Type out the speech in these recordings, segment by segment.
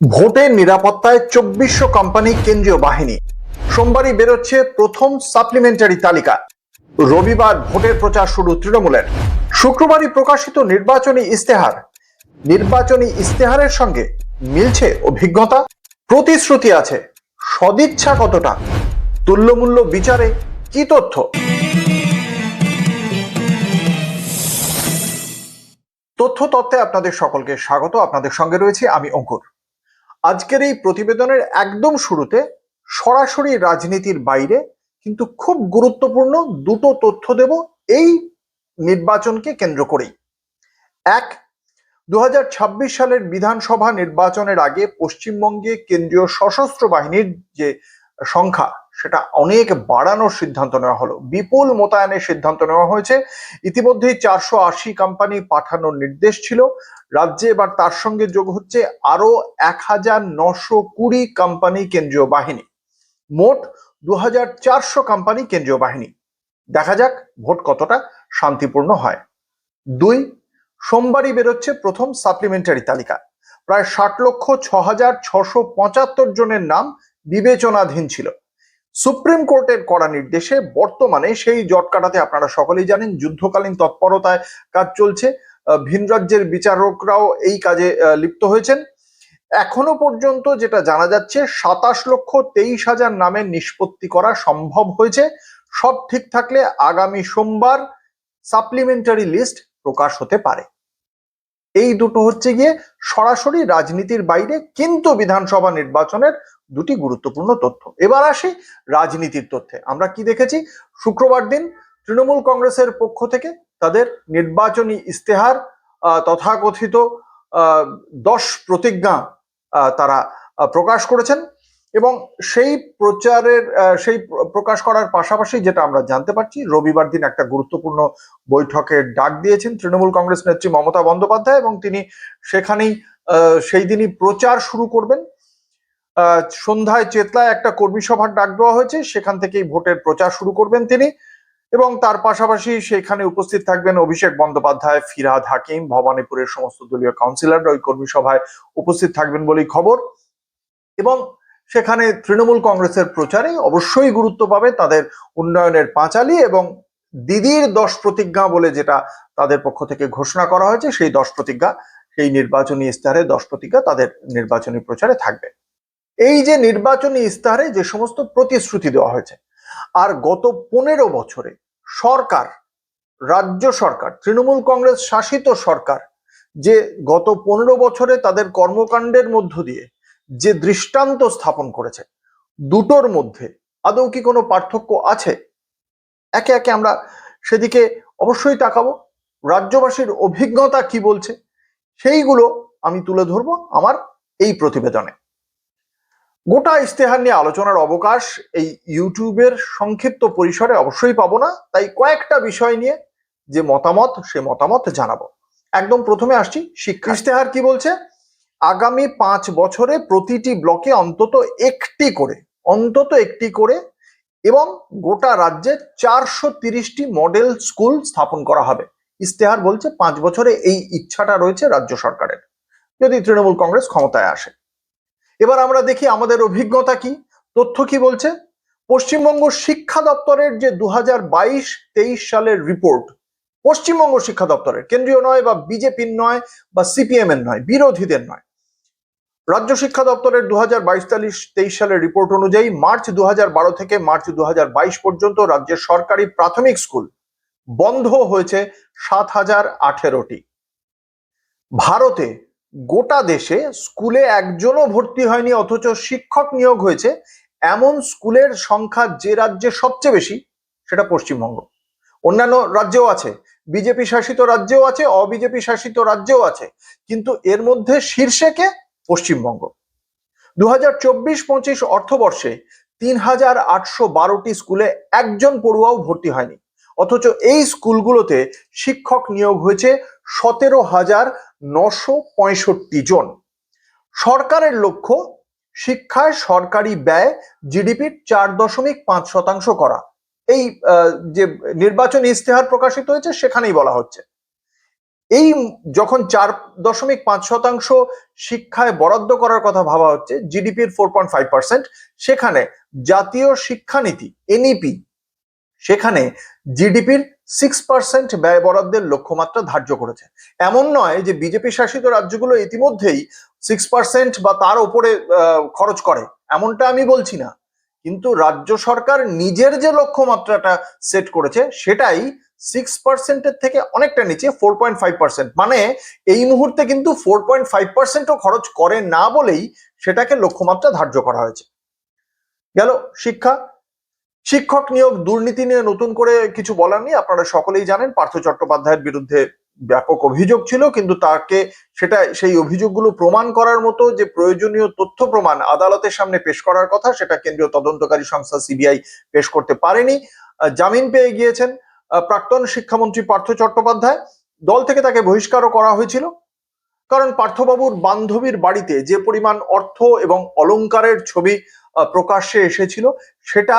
ভোটের নিরাপত্তায় ২৪০০ কোম্পানি কেন্দ্রীয় বাহিনী। সোমবারই বেরোচ্ছে প্রথম সাপ্লিমেন্টারি তালিকা। রবিবার ভোটের প্রচার শুরু তৃণমূলের। শুক্রবারই প্রকাশিত নির্বাচনী ইস্তেহারের সঙ্গে মিলছে অভিজ্ঞতা, প্রতিশ্রুতি আছে, সদিচ্ছা কতটা, তুল্যমূল্য বিচারে কি তথ্য? তথ্যে আপনাদের সকলকে স্বাগত। আপনাদের সঙ্গে রয়েছে আমি অঙ্কুর। আজকের এই প্রতিবেদনের একদম শুরুতে সরাসরি রাজনীতির বাইরে কিন্তু খুব গুরুত্বপূর্ণ দুটো তথ্য দেব এই নির্বাচনকে কেন্দ্র করেই। এক, ২০২৬ সালের বিধানসভা নির্বাচনের আগে পশ্চিমবঙ্গে কেন্দ্রীয় সশস্ত্র বাহিনীর যে সংখ্যা সেটা অনেক বাড়ানোর সিদ্ধান্ত নেওয়া হলো, বিপুল মোতায়েনের সিদ্ধান্ত নেওয়া হয়েছে। ইতিমধ্যেই ৪৮০ কোম্পানি পাঠানোর নির্দেশ ছিল। রাজ্যে এবার তার সঙ্গে যোগ হচ্ছে আরো ১৯২০ কোম্পানি কেন্দ্রীয় বাহিনী। মোট ২৪০০ কোম্পানি কেন্দ্রীয় বাহিনী। দেখা যাক ভোট কতটা শান্তিপূর্ণ হয়। দুই, সোমবারই বেরোচ্ছে প্রথম সাপ্লিমেন্টারি তালিকা। প্রায় ৬০,৬৬,৬৭৫ জনের নাম বিবেচনাধীন ছিল। সুপ্রিম কোর্টের কড়া নির্দেশে বর্তমানে সেই জট কাটাতে আপনারা সকলেই জানেন যুদ্ধকালীন তৎপরতায় কাজ চলছে। ভিন রাজ্যের বিচারকরাও এই কাজে লিপ্ত হয়েছেন। এখনো পর্যন্ত যেটা জানা যাচ্ছে ২৭,২৩,০০০ নামের নিষ্পত্তি করা সম্ভব হয়েছে। সব ঠিক থাকলে আগামী সোমবার সাপ্লিমেন্টারি লিস্ট প্রকাশ হতে পারে। এই দুটো হচ্ছে গিয়ে সরাসরি রাজনীতির বাইরে কিন্তু বিধানসভা নির্বাচনের দুটি গুরুত্বপূর্ণ তথ্য। এবার আসি রাজনীতির তথ্যে। আমরা কি দেখেছি? শুক্রবার দিন তৃণমূল কংগ্রেসের পক্ষ থেকে তাদের নির্বাচনী ইস্তেহার, তথাকথিত 10 প্রতিজ্ঞা তারা প্রকাশ করেছেন এবং সেই প্রকাশ করার পাশাপাশি যেটা আমরা জানতে পারছি, রবিবার দিন একটা গুরুত্বপূর্ণ বৈঠকের ডাক দিয়েছেন তৃণমূল কংগ্রেস নেত্রী মমতা বন্দ্যোপাধ্যায় এবং তিনি সেখানেই সেই দিনই প্রচার শুরু করবেন। সন্ধ্যায় চেতলায় একটা কর্মী সভার ডাক দেওয়া হয়েছে, সেখান থেকেই ভোটের প্রচার শুরু করবেন তিনি এবং তার পাশাপাশি সেখানে উপস্থিত থাকবেন অভিষেক বন্দ্যোপাধ্যায়, ফিরহাদ হাকিম, ভবানীপুরের সমস্ত দলীয় কাউন্সিলররা ওই কর্মী সভায় উপস্থিত থাকবেন বলেই খবর। এবং সেখানে তৃণমূল কংগ্রেসের প্রচারে অবশ্যই গুরুত্ব পাবে তাদের উন্নয়নের পাঁচালী এবং দিদির 10 প্রতিজ্ঞা বলে যেটা তাদের পক্ষ থেকে ঘোষণা করা হয়েছে, সেই 10 প্রতিজ্ঞা, সেই নির্বাচনী ইস্তাহারে 10 প্রতিজ্ঞা তাদের নির্বাচনী প্রচারে থাকবে। এই যে নির্বাচনী ইস্তাহারে যে সমস্ত প্রতিশ্রুতি দেওয়া হয়েছে, আর গত 15 বছরে সরকার, রাজ্য সরকার, তৃণমূল কংগ্রেস শাসিত সরকার যে গত 15 বছরে তাদের কর্মকাণ্ডের মধ্য দিয়ে যে দৃষ্টান্ত স্থাপন করেছে, দুটোর মধ্যে আদৌ কি কোনো পার্থক্য আছে? একে একে আমরা সেদিকে অবশ্যই তাকাবো। রাজ্যবাসীর অভিজ্ঞতা কি বলছে সেইগুলো আমি তুলে ধরবো আমার এই প্রতিবেদনে। গোটা ইস্তেহার নিয়ে আলোচনার অবকাশ এই ইউটিউবের সংক্ষিপ্ত পরিসরে অবশ্যই পাবো না, তাই কয়েকটা বিষয় নিয়ে যে মতামত, সে মতামত জানাবো। একদম প্রথমে আসছি শিক্ষা। ইস্তেহার কি বলছে? আগামী 5 বছরে প্রতিটি ব্লকে অন্তত একটি করে এবং গোটা রাজ্যে 430টি মডেল স্কুল স্থাপন করা হবে। ইস্তেহার বলছে 5 বছরে এই ইচ্ছাটা রয়েছে রাজ্য সরকারের, যদি তৃণমূল কংগ্রেস ক্ষমতায় আসে। এবার আমরা দেখি আমাদের অভিজ্ঞতা কি, তথ্য কি বলছে। পশ্চিমবঙ্গ শিক্ষা দপ্তরের যে 2022-23 সালের রিপোর্ট, পশ্চিমবঙ্গ শিক্ষা দপ্তরের, কেন্দ্রীয় নয় বা বিজেপির নয় বা সিপিএম এর নয়, বিরোধীদের নয়, রাজ্য শিক্ষা দপ্তরের 2022-23 সালের রিপোর্ট অনুযায়ী মার্চ 2012 থেকে মার্চ 2022 পর্যন্ত রাজ্যের সরকারি প্রাথমিক স্কুল বন্ধ হয়েছে 7,018টি। ভারতে গোটা দেশে স্কুলে একজনও ভর্তি হয়নি অথচ শিক্ষক নিয়োগ হয়েছে এমন স্কুলের সংখ্যা যে রাজ্যে সবচেয়ে বেশি, সেটা পশ্চিমবঙ্গ। অন্যান্য রাজ্যেও আছে, বিজেপি শাসিত রাজ্যেও আছে, অবিজেপি শাসিত রাজ্যেও আছে, কিন্তু এর মধ্যে শীর্ষে কে? পশ্চিমবঙ্গ। 2024-25 অর্থবর্ষে 3,812টি স্কুলে একজন পড়ুয়াও ভর্তি হয়নি, অথচ এই স্কুলগুলোতে শিক্ষক নিয়োগ হয়েছে 17,965 জন। সরকারের লক্ষ্য শিক্ষায় সরকারি ব্যয় জিডিপির 4.5% করা। এই যে নির্বাচনী ইস্তেহার প্রকাশিত হয়েছে সেখানেই বলা হচ্ছে। এই যখন 4.5% শিক্ষায় বরাদ্দ করার কথা ভাবা হচ্ছে, জিডিপির 4.5%, সেখানে জাতীয় শিক্ষানীতি এনইপি সেখানে জিডিপির 6% ব্যয় বরাদ্দের লক্ষ্যমাত্রা ধার্য করেছে। এমন নয় যে বিজেপি শাসিত রাজ্যগুলো ইতিমধ্যেই 6% বা তার উপরে খরচ করে, এমনটা আমি বলছি না, কিন্তু রাজ্য সরকার নিজের যে লক্ষ্যমাত্রাটা সেট করেছে সেটাই 6%-এর থেকে অনেকটা নিচে, 4.5%। মানে এই মুহূর্তে কিন্তু 4.5%ও খরচ করে না বলেই সেটাকে লক্ষ্যমাত্রা ধার্য করা হয়েছে। গেল শিক্ষা। শিক্ষক নিয়োগ দুর্নীতি নিয়ে নতুন করে কিছু বলার নেই, আপনারা সকলেই জানেন পার্থ চট্টোপাধ্যায়ের বিরুদ্ধে ব্যাপক অভিযোগ ছিল, কিন্তু তাকে সেই অভিযোগগুলো প্রমাণ করার মতো যে প্রয়োজনীয় তথ্য প্রমাণ আদালতের সামনে পেশ করার কথা, সেটা কেন্দ্রীয় তদন্তকারী সংস্থা সিবিআই পেশ করতে পারেনি। জামিন পেয়ে গিয়েছেন প্রাক্তন শিক্ষামন্ত্রী পার্থ চট্টোপাধ্যায়। দল থেকে তাকে বহিষ্কারও করা হয়েছিল, কারণ পার্থবাবুর বান্ধবীর বাড়িতে যে পরিমাণ অর্থ এবং অলংকারের ছবি প্রকাশ্যে এসেছিল, সেটা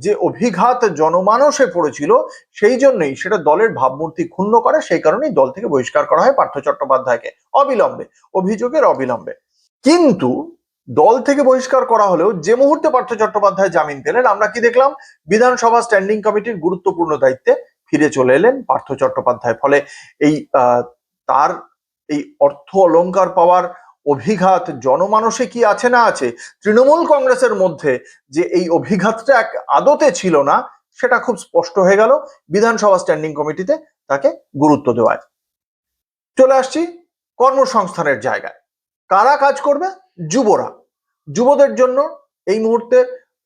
যে অভিঘাত জনমানসে পড়েছিল, সেই জন্যই সেটা দলের ভাবমূর্তি ক্ষুণ্ণ করে, সেই কারণেই দল থেকে বহিষ্কার করা হয় পার্থ চট্টোপাধ্যায়কে অবিলম্বে, অভিযোগের অবিলম্বে। কিন্তু দল থেকে বহিষ্কার করা হলেও যে মুহূর্তে পার্থ চট্টোপাধ্যায় জামিন পেলেন, আমরা কি দেখলাম? বিধানসভা স্ট্যান্ডিং কমিটির গুরুত্বপূর্ণ দায়িত্বে ফিরে চলে এলেন পার্থ চট্টোপাধ্যায়। ফলে এই তার এই অর্থ অলংকার পাওয়ার অভিঘাত জনমানসে কি আছে না আছে, তৃণমূল কংগ্রেসের মধ্যে যে এই অভিঘাতটা আদতে ছিল না, সেটা খুব স্পষ্ট হয়ে গেল বিধানসভা স্ট্যান্ডিং কমিটিতে তাকে গুরুত্ব দেওয়ায়। চলে আসছি কর্মসংস্থানের জায়গায়। কারা কাজ করবে? যুবরা। যুবদের জন্য এই মুহূর্তে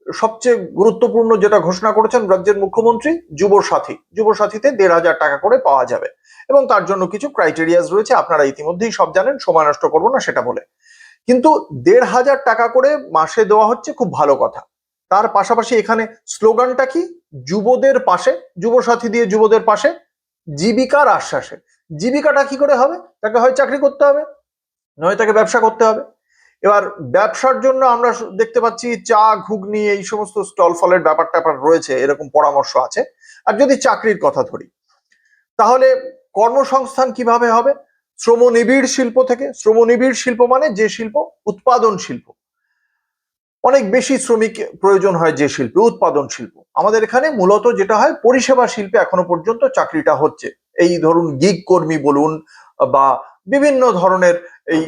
সবচেয়ে গুরুত্বপূর্ণ যেটা ঘোষণা করেছেন রাজ্যের মুখ্যমন্ত্রী, যুবসাথী। যুবসাথীতে 1,500 টাকা করে পাওয়া যাবে, এবং তার জন্য কিছু ক্রাইটেরিয়াস রয়েছে, আপনারা ইতিমধ্যেই সব জানেন, সময় নষ্ট করবো না সেটা বলে। কিন্তু 1,500 টাকা করে মাসে দেওয়া হচ্ছে, খুব ভালো কথা। তার পাশাপাশি এখানে স্লোগানটা কি? যুবদের পাশে, যুবসাথী দিয়ে যুবদের পাশে, জীবিকার আশ্বাসে। জীবিকাটা কি করে হবে? তাকে হয় চাকরি করতে হবে, নয় তাকে ব্যবসা করতে হবে। এবার ব্যবসার জন্য আমরা দেখতে পাচ্ছি চা, ঘুগনি, এই সমস্ত স্টল ফলের ব্যাপার ট্যাপার রয়েছে, এরকম পরামর্শ আছে। আর যদি চাকরির কথা ধরি, তাহলে কর্মসংস্থান কিভাবে হবে? শ্রমনিবিড় শিল্প থেকে। শ্রমনিবিড় শিল্প মানে যে শিল্প উৎপাদন শিল্প, অনেক বেশি শ্রমিক প্রয়োজন হয় যে শিল্পে, উৎপাদন শিল্প। আমাদের এখানে মূলত যেটা হয়, পরিষেবা শিল্পে এখনো পর্যন্ত চাকরিটা হচ্ছে। এই ধরুন গিগ কর্মী বলুন, বা বিভিন্ন ধরনের এই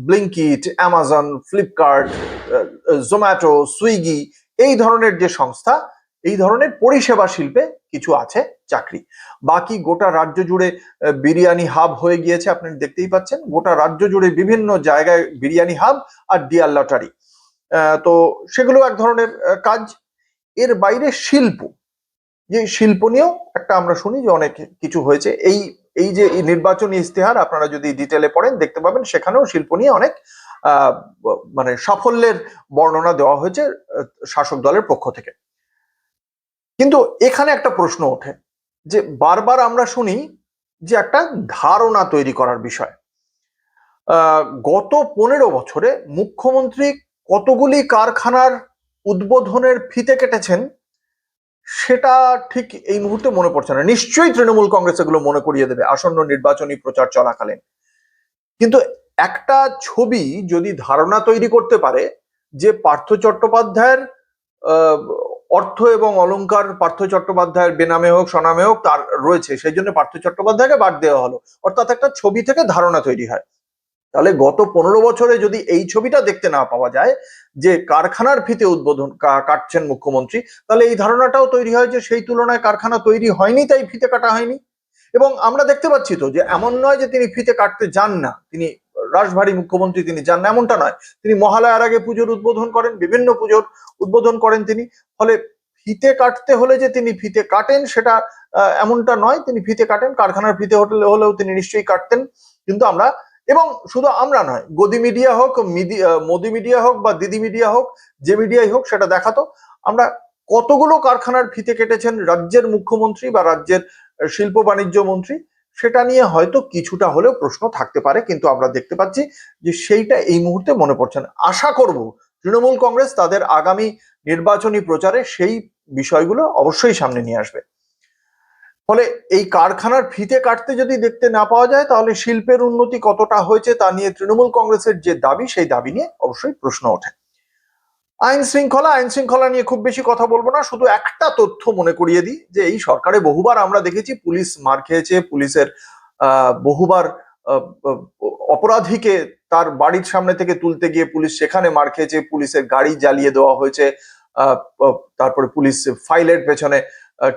Blinkit, Amazon, Flipkart, Zomato, Swiggy, এই ধরনের যে সংস্থা, এই ধরনের পরিষেবা শিল্পে কিছু আছে চাকরি। বাকি গোটা রাজ্য জুড়ে বিরিয়ানি হাব হয়ে গিয়েছে, আপনি দেখতেই পাচ্ছেন গোটা রাজ্য জুড়ে বিভিন্ন জায়গায় বিরিয়ানি হাব আর ডিয়ার লটারি। তো সেগুলো এক ধরনের কাজ। এর বাইরে শিল্প, যে শিল্প নিয়েও একটা আমরা শুনি যে অনেক কিছু হয়েছে। এই যে নির্বাচনী ইস্তেহার আপনারা যদি ডিটেলে পড়েন দেখতে পাবেন, সেখানেও শিল্প নিয়ে অনেক মানে সাফল্যের বর্ণনা দেওয়া হয়েছে শাসক দলের পক্ষ থেকে। কিন্তু এখানে একটা প্রশ্ন ওঠে যে বারবার আমরা শুনি যে একটা ধারণা তৈরি করার বিষয়। গত 15 বছরে মুখ্যমন্ত্রী কতগুলি কারখানার উদ্বোধনের ফিতে কেটেছেন সেটা ঠিক এই মুহূর্তে মনে পড়ছে না। নিশ্চয়ই তৃণমূল কংগ্রেস এগুলো মনে করিয়ে দেবে আসন্ন নির্বাচনী প্রচার চলাকালীন। কিন্তু একটা ছবি যদি ধারণা তৈরি করতে পারে যে পার্থ চট্টোপাধ্যায়ের অর্থ এবং অলংকার পার্থ চট্টোপাধ্যায়ের বেনামে হোক স্বনামে হোক তার রয়েছে, সেই জন্য পার্থ চট্টোপাধ্যায়কে বাদ দেওয়া হলো, অর্থাৎ একটা ছবি থেকে ধারণা তৈরি হয়। তাহলে গত 15 বছরে যদি এই ছবিটা দেখতে না পাওয়া যায় যে কারখানার ফিতে উদ্বোধন কাটছেন মুখ্যমন্ত্রী, তাহলে এই ধারণাটাও তৈরি হয় যে সেই তুলনায় কারখানা তৈরি হয়নি, তাই ফিতে কাটা হয়নি। এবং আমরা দেখতে পাচ্ছি তো যে এমন নয় যে তিনি ফিতে কাটতে যান না, তিনি রাশভারী মুখ্যমন্ত্রী, তিনি যান না এমনটা নয়। তিনি মহালয়ার আগে পুজোর উদ্বোধন করেন, বিভিন্ন পুজোর উদ্বোধন করেন তিনি। ফলে ফিতে কাটতে হলে যে তিনি ফিতে কাটেন সেটা এমনটা নয়, তিনি ফিতে কাটেন, কারখানার ফিতে হলেও তিনি নিশ্চয়ই কাটতেন। কিন্তু আমরা, এবং শুধু আমরা নয়, গদি মিডিয়া হোক, মোদি মিডিয়া হোক বা দিদি মিডিয়া হোক, যে মিডিয়াই হোক, সেটা দেখাতো আমরা কতগুলো কারখানার ফিতে কেটেছেন রাজ্যের মুখ্যমন্ত্রী বা রাজ্যের শিল্প বাণিজ্য মন্ত্রী, সেটা নিয়ে হয়তো কিছুটা হলেও প্রশ্ন থাকতে পারে। কিন্তু আমরা দেখতে পাচ্ছি যে সেইটা এই মুহূর্তে মনে পড়ছে না। আশা করব তৃণমূল কংগ্রেস তাদের আগামী নির্বাচনী প্রচারে সেই বিষয়গুলো অবশ্যই সামনে নিয়ে আসবে। ফলে এই কারখানার ফিতে কাটতে যদি দেখতে না পাওয়া যায়, তাহলে শিল্পের উন্নতি কতটা হয়েছে তা নিয়ে তৃণমূল কংগ্রেসের যে দাবি, সেই দাবি নিয়ে অবশ্যই প্রশ্ন ওঠে। আইন শৃঙ্খলা নিয়ে খুব বেশি কথা বলবো না, শুধু একটা তথ্য মনে করিয়ে দিই যে এই সরকারে বহুবার আমরা দেখেছি পুলিশ মার খেয়েছে, পুলিশের বহুবার আহ, আহ, অপরাধীকে তার বাড়ির সামনে থেকে তুলতে গিয়ে পুলিশ সেখানে মার খেয়েছে, পুলিশের গাড়ি জ্বালিয়ে দেওয়া হয়েছে, তারপরে পুলিশ ফাইলের পেছনে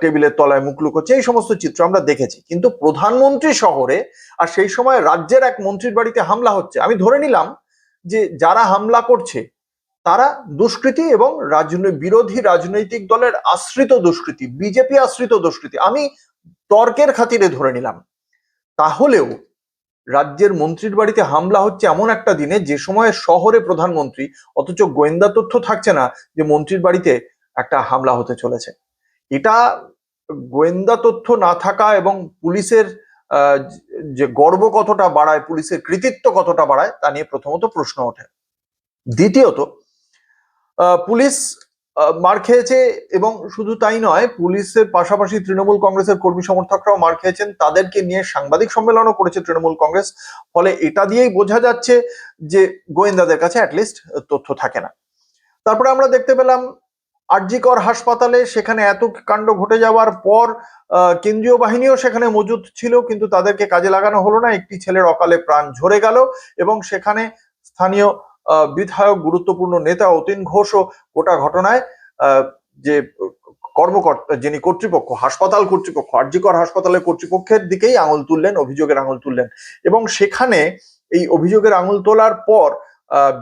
টেবিলের তলায় মুখ লুকোচ্ছে, এই সমস্ত চিত্র আমরা দেখেছি। কিন্তু প্রধানমন্ত্রী শহরে আর সেই সময় রাজ্যের এক মন্ত্রীর বাড়িতে হামলা হচ্ছে, আমি ধরে নিলাম যে যারা হামলা করছে তারা দুষ্কৃতী এবং বিরোধী রাজনৈতিক দলের আশ্রিত দুষ্কৃতী, বিজেপি আশ্রিত দুষ্কৃতী, আমি তর্কের খাতিরে ধরে নিলাম। তাহলেও রাজ্যের মন্ত্রীর বাড়িতে হামলা হচ্ছে এমন একটা দিনে যে সময় শহরে প্রধানমন্ত্রী, অথচ গোয়েন্দা তথ্য থাকছে না যে মন্ত্রীর বাড়িতে একটা হামলা হতে চলেছে। এটা গোয়েন্দা তথ্য না থাকা এবং পুলিশের যে গর্ব কতটা বাড়ায়, পুলিশের কৃতিত্ব কতটা বাড়ায় তা নিয়ে প্রথমত প্রশ্ন ওঠে। দ্বিতীয়ত, পুলিশ মার খেয়েছে এবং শুধু তাই নয়, পুলিশের পাশাপাশি তৃণমূল কংগ্রেসের কর্মী সমর্থকরাও মার খেয়েছেন, তাদেরকে নিয়ে সাংবাদিক সম্মেলনও করেছে তৃণমূল কংগ্রেস। ফলে এটা দিয়েই বোঝা যাচ্ছে যে গোয়েন্দাদের কাছে অ্যাটলিস্ট তথ্য থাকে না। তারপরে আমরা দেখতে পেলাম আরজিকর হাসপাতালে, সেখানে এত কাণ্ড ঘটে যাওয়ার পর কেন্দ্রীয় বাহিনীও সেখানে মজুদ ছিল, কিন্তু তাদেরকে কাজে লাগানো হলো না, একটি ছেলের অকালে প্রাণ ঝরে গেল এবং সেখানে স্থানীয় বিধায়ক, গুরুত্বপূর্ণ নেতা অতীন ঘোষও গোটা ঘটনায় যে কর্মকর্তা, যিনি কর্তৃপক্ষ, হাসপাতাল কর্তৃপক্ষ, আরজিকর হাসপাতালের কর্তৃপক্ষের দিকেই আঙুল তুললেন, অভিযোগের আঙুল তুললেন। এবং সেখানে এই অভিযোগের আঙুল তোলার পর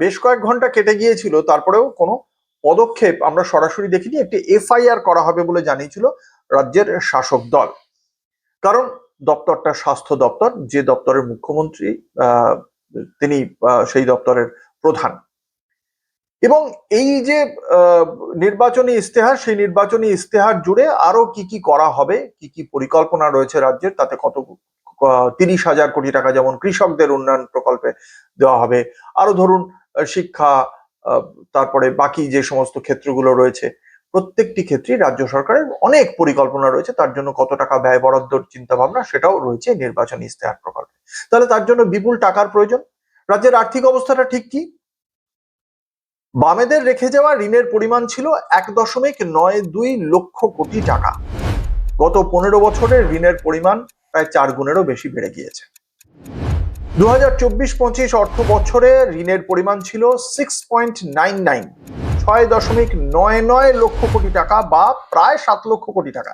বেশ কয়েক ঘন্টা কেটে গিয়েছিল, তারপরেও কোনো পদক্ষেপ আমরা সরাসরি দেখিনি। একটি এফআইআর করা হবে বলে জানিয়েছিল রাজ্যের শাসক দল, কারণ দপ্তরটা স্বাস্থ্য দপ্তর, যে দপ্তরের মুখ্যমন্ত্রী তিনি সেই দপ্তরের প্রধান। এবং এই যে নির্বাচনী ইস্তেহার, সেই নির্বাচনী ইস্তেহার জুড়ে আরো কি কি করা হবে, কি কি পরিকল্পনা রয়েছে রাজ্যের, তাতে কত 30,000 কোটি টাকা যেমন কৃষকদের উন্নয়ন প্রকল্পে দেওয়া হবে, আরো ধরুন শিক্ষা, তারপরে বাকি যে সমস্ত ক্ষেত্রগুলো রয়েছে, প্রত্যেকটি ক্ষেত্রেই রাজ্য সরকারের অনেক পরিকল্পনা রয়েছে, তার জন্য কত টাকা ব্যয় বরাদ্দর চিন্তা ভাবনা সেটাও রয়েছে নির্বাচনী ইস্তেহার প্রকল্পে। তাহলে তার জন্য বিপুল টাকার প্রয়োজন। রাজ্যের আর্থিক অবস্থাটা ঠিক কি? বামেদের রেখে যাওয়া ঋণের পরিমাণ ছিল 1.92 লক্ষ কোটি টাকা। গত 15 বছরে ঋণের পরিমাণ প্রায় 4 গুণেরও বেশি বেড়ে গিয়েছে। 2024-25 অর্থ বছরে ঋণের পরিমাণ ছিল 6.99 লক্ষ কোটি টাকা, বা প্রায় 7 লক্ষ কোটি টাকা।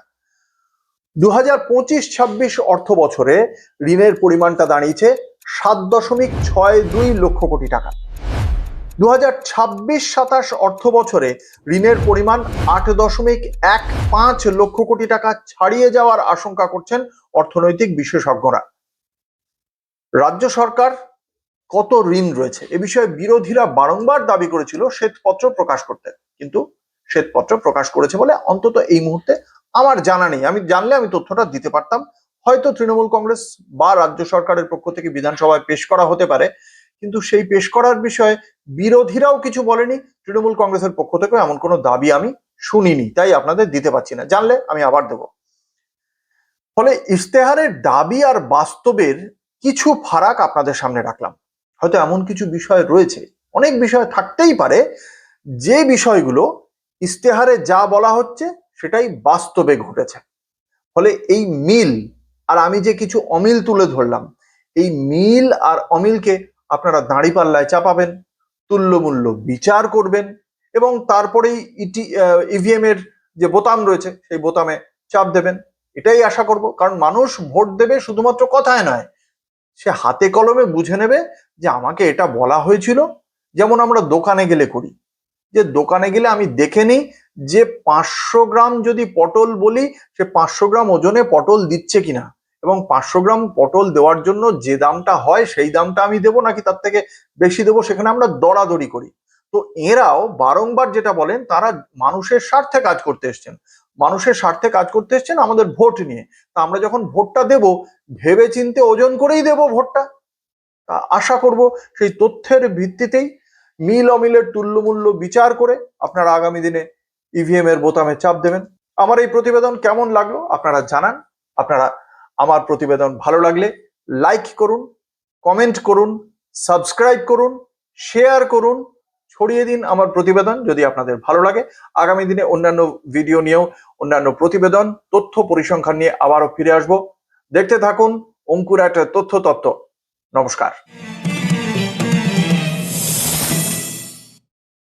2025-26 অর্থ বছরে ঋণের পরিমাণটা দাঁড়িয়েছে 7.62 লক্ষ কোটি টাকা। 2026-27 অর্থ বছরে ঋণের পরিমাণ 8.15 লক্ষ কোটি টাকা ছাড়িয়ে যাওয়ার আশঙ্কা করছেন অর্থনৈতিক বিশেষজ্ঞরা। রাজ্য সরকার কত ঋণ রয়েছে এ বিষয়ে বিরোধীরা বারংবার দাবি করেছিল শ্বেতপত্র প্রকাশ করতে, কিন্তু শ্বেতপত্র প্রকাশ করেছে বলে অন্তত এই মুহূর্তে আমার জানা নেই। আমি জানলে আমি তথ্যটা দিতে পারতাম, হয়তো তৃণমূল কংগ্রেস বা রাজ্য সরকারের পক্ষ থেকে বিধানসভায় পেশ করা হতে পারে, কিন্তু সেই পেশ করার বিষয়ে বিরোধীরাও কিছু বলেনি, তৃণমূল কংগ্রেসের পক্ষ থেকে এমন কোনো দাবি আমি শুনিনি, তাই আপনাদের দিতে পারছি না, জানলে আমি আবার দেব। ফলে ইশতেহারের দাবি আর বাস্তবের কিছু ফারাক আপনাদের সামনে রাখলাম। হয়তো এমন কিছু বিষয় রয়েছে, অনেক বিষয় থাকতেই পারে, যে বিষয়গুলো ইশতেহারে যা বলা হচ্ছে সেটাই বাস্তবে ঘটেছে। ফলে এই মিল আর আমি যে কিছু অমিল তুলে ধরলাম, এই মিল আর অমিলকে আপনারা দাঁড়িপাল্লায় চাপাবেন, তুল্যমূল্য বিচার করবেন এবং তারপরেই ইভিএম এর যে বোতাম রয়েছে সেই বোতামে চাপ দেবেন, এটাই আশা করব। কারণ মানুষ ভোট দেবে শুধুমাত্র কথায় নয়, সে হাতে কলমে বুঝে নেবে যে আমাকে এটা বলা হয়েছিল। যেমন আমরা দোকানে গেলে করি, যে দোকানে গেলে আমি দেখে নিই যে 500 গ্রাম যদি পটল বলি, সে 500 গ্রাম ওজনে পটল দিচ্ছে কিনা, এবং 500 গ্রাম পটল দেওয়ার জন্য যে দামটা হয় সেই দামটা আমি দেবো নাকি তার থেকে বেশি দেবো, সেখানে আমরা দরাদরি করি। তো এরাও বারংবার যেটা বলেন, তারা মানুষের স্বার্থে কাজ করতে এসছেন, মানুষের স্বার্থে কাজ করতে এসছেন আমাদের ভোট নিয়ে। তা আমরা যখন ভোটটা দেব, ভেবে চিন্তে ওজন করেই দেব ভোটটা। তা আশা করব সেই তথ্যের ভিত্তিতেই মিল অমিলের তুল্যমূল্য বিচার করে আপনারা আগামী দিনে ইভিএম এর বোতামে চাপ দেবেন। আমার এই প্রতিবেদন কেমন লাগলো আপনারা জানান। আপনারা আমার প্রতিবেদন ভালো লাগলে লাইক করুন, কমেন্ট করুন, সাবস্ক্রাইব করুন, শেয়ার করুন, ছড়িয়ে দিন আমার প্রতিবেদন যদি আপনাদের ভালো লাগে। আগামী দিনে অন্যান্য ভিডিও নিয়েও, অন্যান্য প্রতিবেদন, তথ্য পরিসংখ্যান নিয়ে আবারও ফিরে আসবো। দেখতে থাকুন অঙ্কুর একটা তথ্য তত্ত্ব। নমস্কার।